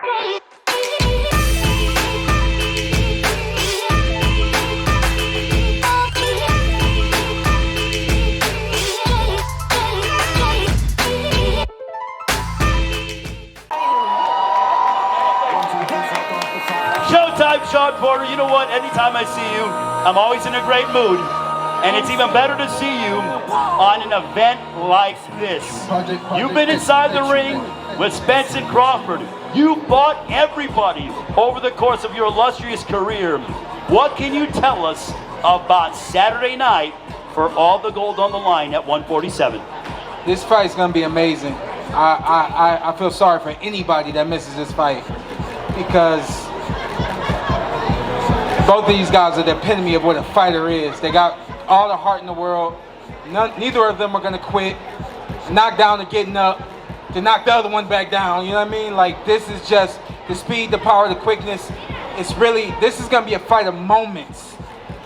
Showtime, Shawn Porter. You know what? Anytime I see you, I'm always in a great mood. And it's even better to see you on an event like this. You've been inside the ring with Spence and Crawford. You fought everybody over the course of your illustrious career. What can you tell us about Saturday night for all the gold on the line at 147? This fight's gonna be amazing. I feel sorry for anybody that misses this fight, because both of these guys are the epitome of what a fighter is. They got all the heart in the world. Neither of them are gonna quit. Knock down to getting up, to knock the other one back down. You know what I mean? Like, this is just the speed, the power, the quickness. It's really, this is gonna be a fight of moments.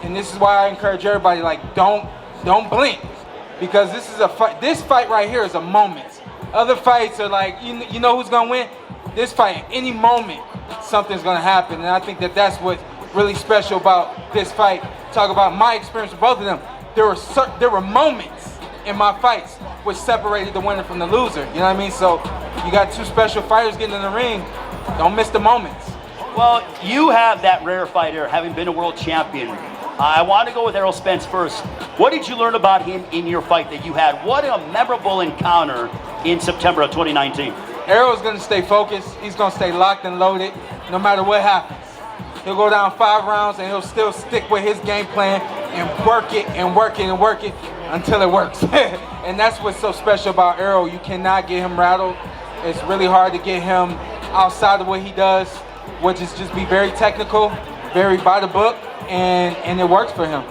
And this is why I encourage everybody, like, don't blink. Because this is a fight, this fight right here is a moment. Other fights are like, you know who's gonna win? This fight, at any moment, something's gonna happen. And I think that that's what's really special about this fight. Talk about my experience with both of them. There were moments in my fights which separated the winner from the loser. You know what I mean? So you got two special fighters getting in the ring. Don't miss the moments. Well, you have that rare fighter, having been a world champion. I want to go with Errol Spence first. What did you learn about him in your fight that you had? What a memorable encounter in September of 2019. Errol's going to stay focused. He's going to stay locked and loaded no matter what happens. He'll go down 5 rounds and he'll still stick with his game plan and work it and work it and work it until it works. And that's what's so special about Errol. You cannot get him rattled. It's really hard to get him outside of what he does, which is just be very technical, very by the book, and it works for him.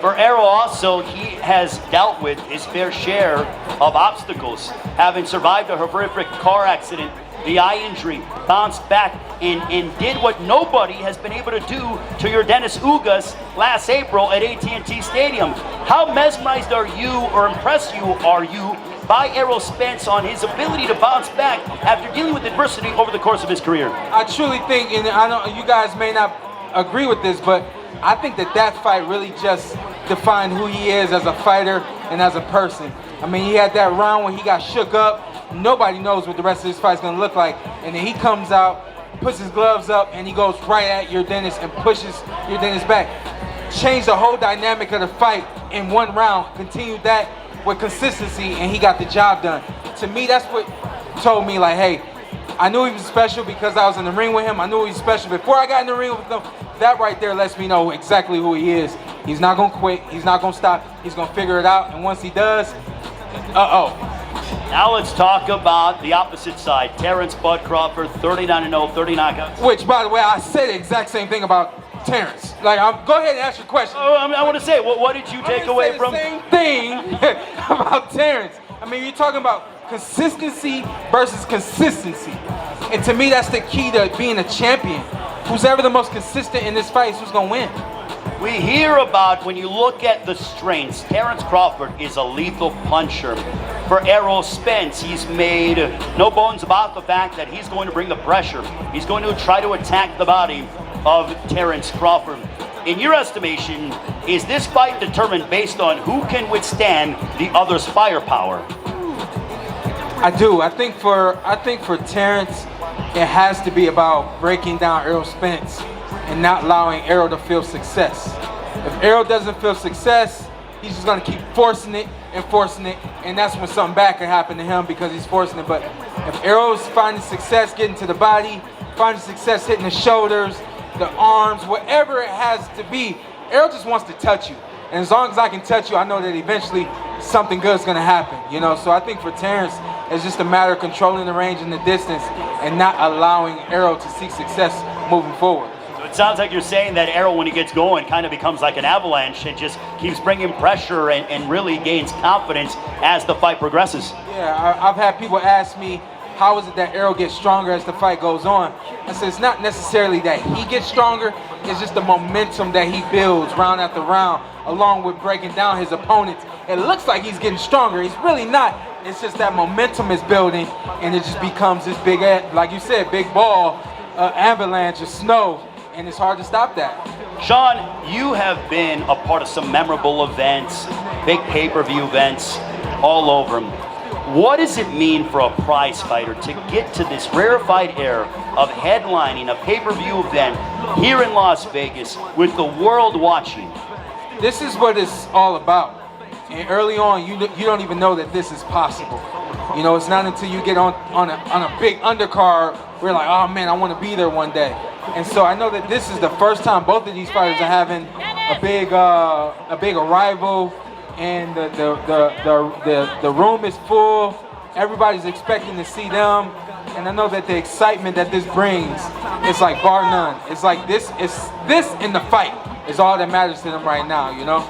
For Errol also, he has dealt with his fair share of obstacles, having survived a horrific car accident, the eye injury, bounced back and did what nobody has been able to do to your Dennis Ugas last April at AT&T Stadium. How mesmerized are you, or impressed are you by Errol Spence on his ability to bounce back after dealing with adversity over the course of his career? I truly think, and I know you guys may not agree with this, but I think that fight really just defined who he is as a fighter and as a person. I mean, he had that round when he got shook up. Nobody knows what the rest of this fight's gonna look like. And then he comes out, puts his gloves up, and he goes right at your Dennis and pushes your Dennis back. Changed the whole dynamic of the fight in one round. Continued that with consistency, and he got the job done. To me, that's what told me, like, hey, I knew he was special because I was in the ring with him. I knew he was special before I got in the ring with him. That right there lets me know exactly who he is. He's not gonna quit. He's not gonna stop. He's gonna figure it out. And once he does, Now let's talk about the opposite side. Terence Crawford, 39-0, 30 knockouts. Which, by the way, I said the exact same thing about Terence. Like, go ahead and ask your question. Oh, I want to say, what did you take away from? Same thing about Terence. I mean, you're talking about consistency versus consistency. And to me, that's the key to being a champion. Who's ever the most consistent in this fight is who's going to win. We hear about, when you look at the strengths, Terence Crawford is a lethal puncher. For Errol Spence, he's made no bones about the fact that he's going to bring the pressure. He's going to try to attack the body of Terence Crawford. In your estimation, is this fight determined based on who can withstand the other's firepower? I do. I think for Terence, it has to be about breaking down Errol Spence and not allowing Errol to feel success. If Errol doesn't feel success, he's just gonna keep forcing it, and that's when something bad can happen to him because he's forcing it. But if Errol's finding success getting to the body, finding success hitting the shoulders, the arms, whatever it has to be, Errol just wants to touch you. And as long as I can touch you, I know that eventually something good's gonna happen, you know? So I think for Terence, it's just a matter of controlling the range and the distance and not allowing Errol to seek success moving forward. It sounds like you're saying that Errol, when he gets going, kind of becomes like an avalanche and just keeps bringing pressure and really gains confidence as the fight progresses. Yeah, I've had people ask me, how is it that Errol gets stronger as the fight goes on? I said, it's not necessarily that he gets stronger, it's just the momentum that he builds round after round, along with breaking down his opponents. It looks like he's getting stronger. He's really not. It's just that momentum is building, and it just becomes this big, like you said, big ball, avalanche of snow, and it's hard to stop that. Shawn, you have been a part of some memorable events, big pay-per-view events all over them. What does it mean for a prize fighter to get to this rarefied air of headlining a pay-per-view event here in Las Vegas with the world watching? This is what it's all about. And early on, you don't even know that this is possible. You know, it's not until you get on a big undercard where you're like, oh man, I want to be there one day. And so I know that this is the first time both of these fighters are having a big arrival, and the room is full. Everybody's expecting to see them, and I know that the excitement that this brings is like bar none. It's like this in the fight is all that matters to them right now, you know?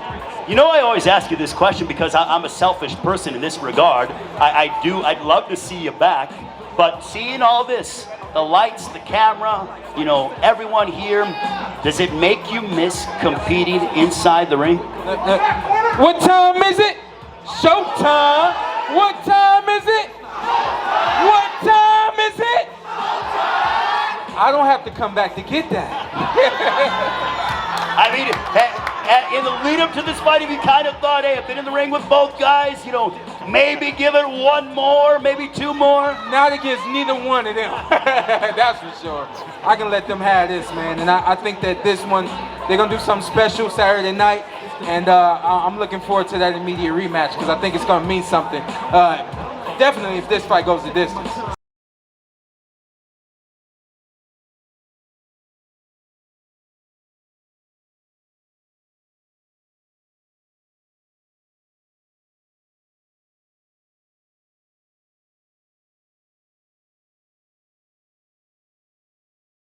You know, I always ask you this question because I'm a selfish person in this regard. I'd love to see you back, but seeing all this, the lights, the camera, you know, everyone here, does it make you miss competing inside the ring? What time is it? Showtime. What time is it? What time is it? I don't have to come back to get that. I mean, in the lead up to this fight, if you kind of thought, hey, I've been in the ring with both guys, you know, maybe give it one more, maybe two more. Not against neither one of them. That's for sure. I can let them have this, man. And I think that this one, they're going to do something special Saturday night. And I'm looking forward to that immediate rematch because I think it's going to mean something. Definitely if this fight goes the distance.